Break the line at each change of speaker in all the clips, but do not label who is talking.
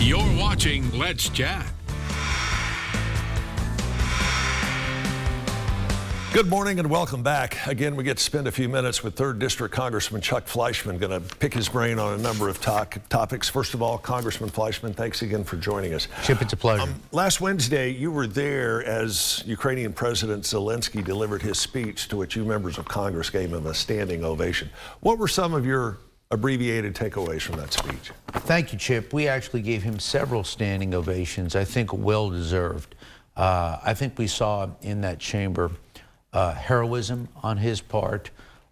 You're watching Let's Chat.
Good morning and welcome back. Again, we get to spend a few minutes with 3rd District Congressman Chuck Fleischmann. Going to pick his brain on a number of topics. First of all, Congressman Fleischmann, thanks again for joining us.
Chip, it's a pleasure.
Last Wednesday, you were there as Ukrainian President Zelensky delivered his speech, to which you members of Congress gave him a standing ovation. What were some of your abbreviated takeaways from that speech?
Thank you, Chip. We actually gave him several standing ovations, I think well-deserved. I think we saw in that chamber heroism on his part.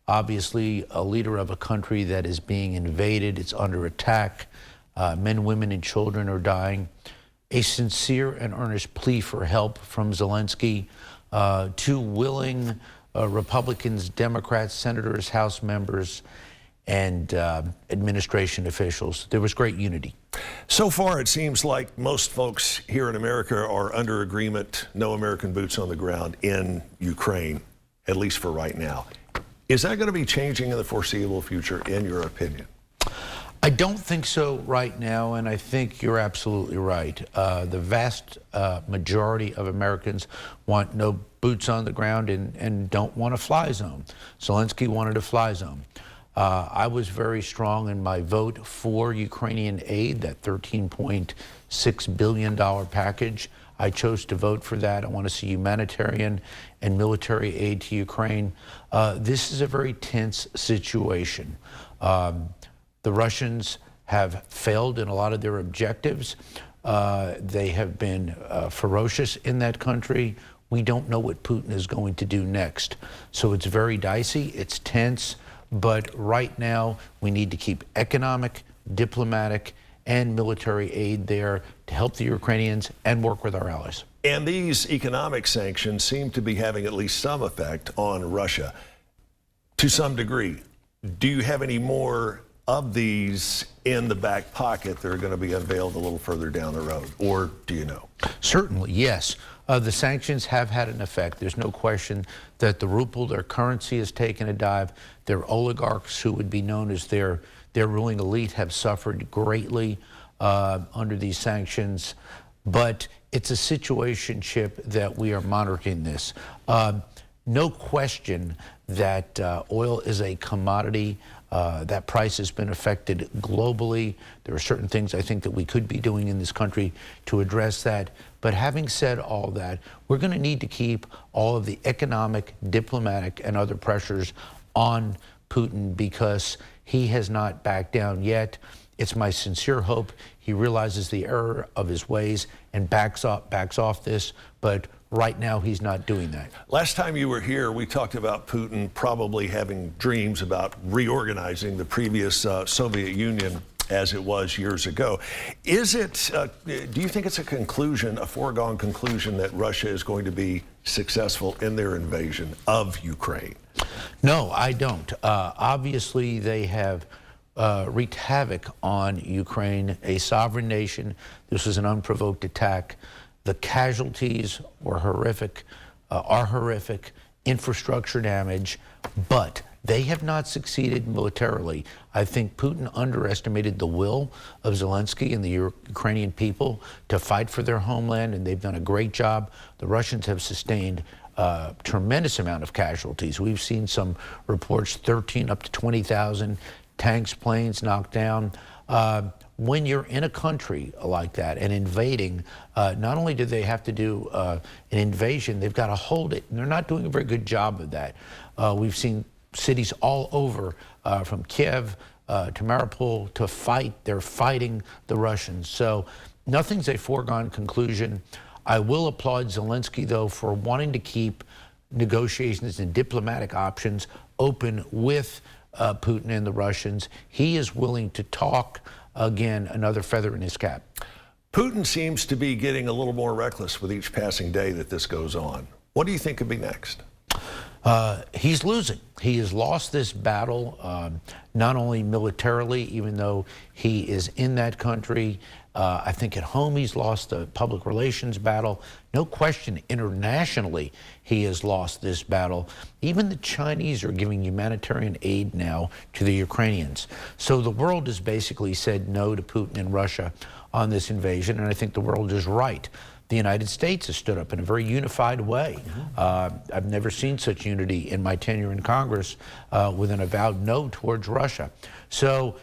Obviously, a leader of a country that is being invaded, it's under attack. Men, women, and children are dying. A sincere and earnest plea for help from Zelensky. Two willing Republicans, Democrats, senators, House members, and administration officials. There was great unity.
So far, it seems like most folks here in America are under agreement, no American boots on the ground in Ukraine, at least for right now. Is that going to be changing in the foreseeable future, in your opinion?
I don't think so right now, and I think you're absolutely right. The vast majority of Americans want no boots on the ground and don't want a fly zone. Zelensky wanted a fly zone. I was very strong in my vote for Ukrainian aid, that $13.6 billion package. I chose to vote for that. I want to see humanitarian and military aid to Ukraine. This is a very tense situation. The Russians have failed in a lot of their objectives. They have been ferocious in that country. We don't know what Putin is going to do next. So it's very dicey, it's tense. But right now, we need to keep economic, diplomatic, and military aid there to help the Ukrainians and work with our allies.
And these economic sanctions seem to be having at least some effect on Russia to some degree. Do you have any more of these in the back pocket that are going to be unveiled a little further down the road, or do you know?
Certainly, yes. The sanctions have had an effect. There's no question that the ruble, their currency, has taken a dive. Their oligarchs, who would be known as their ruling elite, have suffered greatly under these sanctions. But it's a situation, Chip, that we are monitoring this. No question that oil is a commodity. That price has been affected globally. There are certain things I think that we could be doing in this country to address that. But having said all that, we're going to need to keep all of the economic, diplomatic, and other pressures on Putin because he has not backed down yet. It's my sincere hope he realizes the error of his ways and backs off this. But right now, he's not doing that.
Last time you were here, we talked about Putin probably having dreams about reorganizing the previous Soviet Union as it was years ago. Is it, do you think it's a foregone conclusion that Russia is going to be successful in their invasion of Ukraine?
No, I don't. Obviously, they have wreaked havoc on Ukraine, a sovereign nation. This was an unprovoked attack. The casualties were horrific, are horrific, infrastructure damage, but they have not succeeded militarily. I think Putin underestimated the will of Zelensky and the Ukrainian people to fight for their homeland, and they've done a great job. The Russians have sustained a tremendous amount of casualties. We've seen some reports, 13 up to 20,000 tanks, planes knocked down. When you're in a country like that and invading, not only do they have to do an invasion, they've got to hold it. And they're not doing a very good job of that. We've seen cities all over, from Kiev to Mariupol, to fight. They're fighting the Russians. So nothing's a foregone conclusion. I will applaud Zelensky, though, for wanting to keep negotiations and diplomatic options open with Putin and the Russians. He is willing to talk. Again, another feather in his cap.
Putin seems to be getting a little more reckless with each passing day that this goes on. What do you think could be next?
He's losing. He has lost this battle, not only militarily, even though he is in that country. I think at home he's lost the public relations battle. No question, internationally, he has lost this battle. Even the Chinese are giving humanitarian aid now to the Ukrainians. So the world has basically said no to Putin and Russia on this invasion, and I think the world is right. The United States has stood up in a very unified way. I've never seen such unity in my tenure in Congress with an avowed no towards Russia. So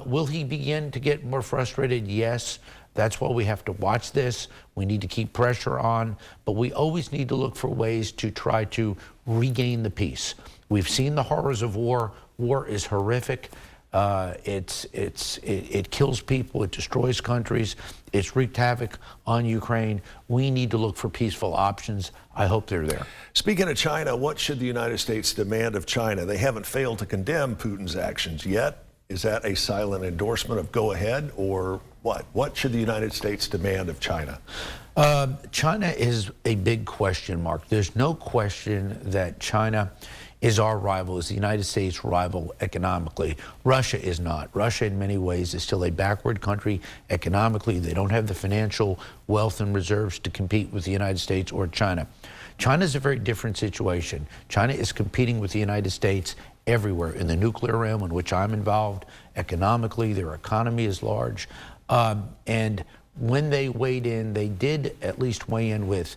will he begin to get more frustrated? Yes. That's why we have to watch this. We need to keep pressure on, but we always need to look for ways to try to regain the peace. We've seen the horrors of war. War is horrific. It kills people, it destroys countries, it's wreaked havoc on Ukraine. We need to look for peaceful options. I hope they're there.
Speaking of China, what should the United States demand of China? They haven't failed to condemn Putin's actions yet. Is that a silent endorsement of go ahead, or what? What should the United States demand of China?
China is a big question mark. There's no question that China is our rival, is the United States' rival economically. Russia is not. Russia, in many ways, is still a backward country economically. They don't have the financial wealth and reserves to compete with the United States or China. China is a very different situation. China is competing with the United States everywhere, in the nuclear realm, in which I'm involved. Economically, their economy is large. And when they weighed in, they did at least weigh in with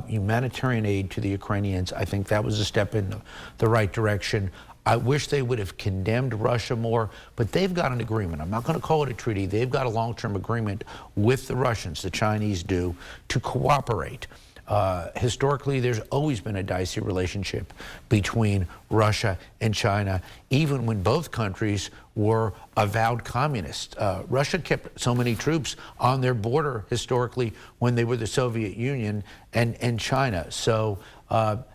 humanitarian aid to the Ukrainians. I think that was a step in the right direction. I wish they would have condemned Russia more, but they've got an agreement. I'm not going to call it a treaty. They've got a long-term agreement with the Russians, the Chinese do, to cooperate. Historically, there's always been a dicey relationship between Russia and China, even when both countries were avowed communists. Russia kept so many troops on their border historically when they were the Soviet Union and China. So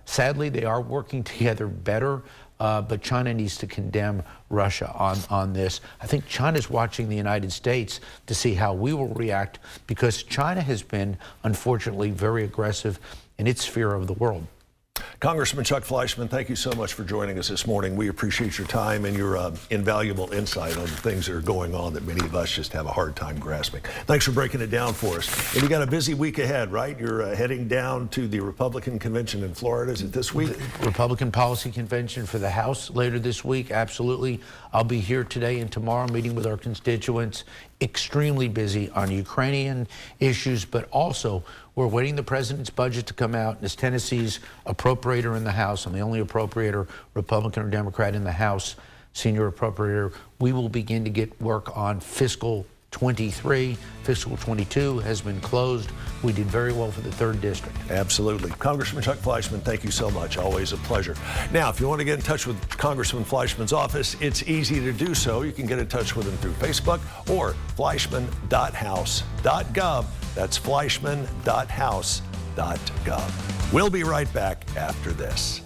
sadly, they are working together better. But China needs to condemn Russia on this. I think China's watching the United States to see how we will react, because China has been, unfortunately, very aggressive in its sphere of the world.
Congressman Chuck Fleischmann, thank you so much for joining us this morning. We appreciate your time and your invaluable insight on the things that are going on that many of us just have a hard time grasping. Thanks for breaking it down for us. And you got a busy week ahead, right? You're heading down to the Republican convention in Florida. Is it this week?
The Republican Policy Convention for the House later this week, absolutely. I'll be here today and tomorrow meeting with our constituents. Extremely busy on Ukrainian issues, but also we're waiting the president's budget to come out. As Tennessee's appropriator in the House, I'm the only appropriator, Republican or Democrat in the House, senior appropriator, we will begin to get work on fiscal 23. Fiscal 22 has been closed. We did very well for the 3rd District.
Absolutely. Congressman Chuck Fleischmann, thank you so much. Always a pleasure. Now, if you want to get in touch with Congressman Fleischmann's office, it's easy to do so. You can get in touch with him through Facebook or fleischmann.house.gov. That's fleischmann.house.gov. We'll be right back after this.